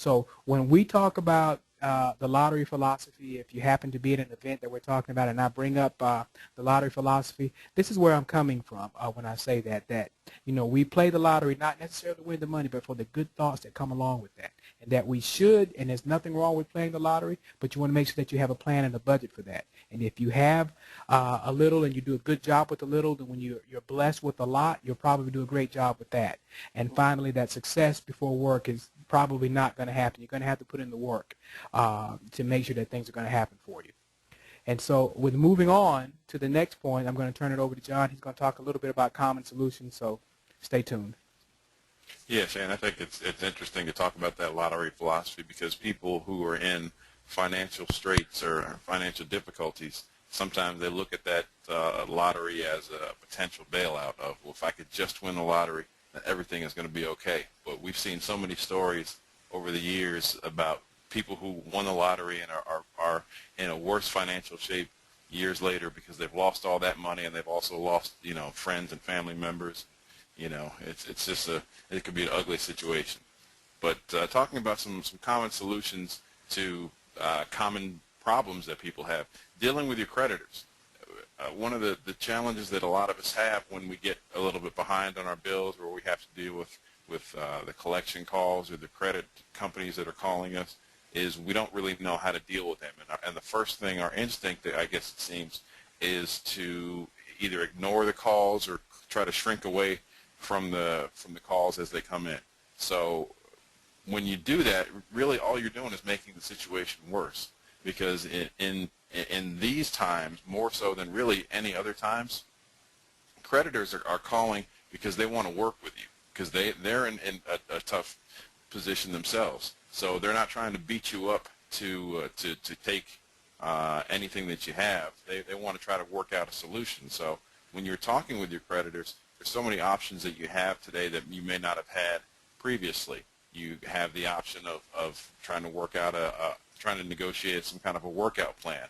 So when we talk about the lottery philosophy, if you happen to be at an event that we're talking about and I bring up the lottery philosophy, this is where I'm coming from when I say that, we play the lottery not necessarily to win the money, but for the good thoughts that come along with that. And that we should, and there's nothing wrong with playing the lottery, but you want to make sure that you have a plan and a budget for that. And if you have a little and you do a good job with a little, then when you're blessed with a lot, you'll probably do a great job with that. And finally, that success before work is probably not going to happen. You're going to have to put in the work to make sure that things are going to happen for you. And so with moving on to the next point, I'm going to turn it over to John. He's going to talk a little bit about common solutions, so stay tuned. Yeah, Shane, I think it's interesting to talk about that lottery philosophy because people who are in financial straits or financial difficulties, sometimes they look at that lottery as a potential bailout of, well, if I could just win the lottery, then everything is going to be okay. But we've seen so many stories over the years about people who won the lottery and are in a worse financial shape years later because they've lost all that money and they've also lost, friends and family members. It's just it could be an ugly situation. But talking about some common solutions to common problems that people have, dealing with your creditors. One of the challenges that a lot of us have when we get a little bit behind on our bills or we have to deal with the collection calls or the credit companies that are calling us is we don't really know how to deal with them. And the first thing, our instinct, I guess it seems, is to either ignore the calls or try to shrink away from the calls as they come in. So when you do that, really all you're doing is making the situation worse because in these times, more so than really any other times, creditors are calling because they want to work with you because they're in a tough position themselves. So they're not trying to beat you up to take anything that you have. They want to try to work out a solution. So when you're talking with your creditors, there's so many options that you have today that you may not have had previously. You have the option of trying to work out trying to negotiate some kind of a workout plan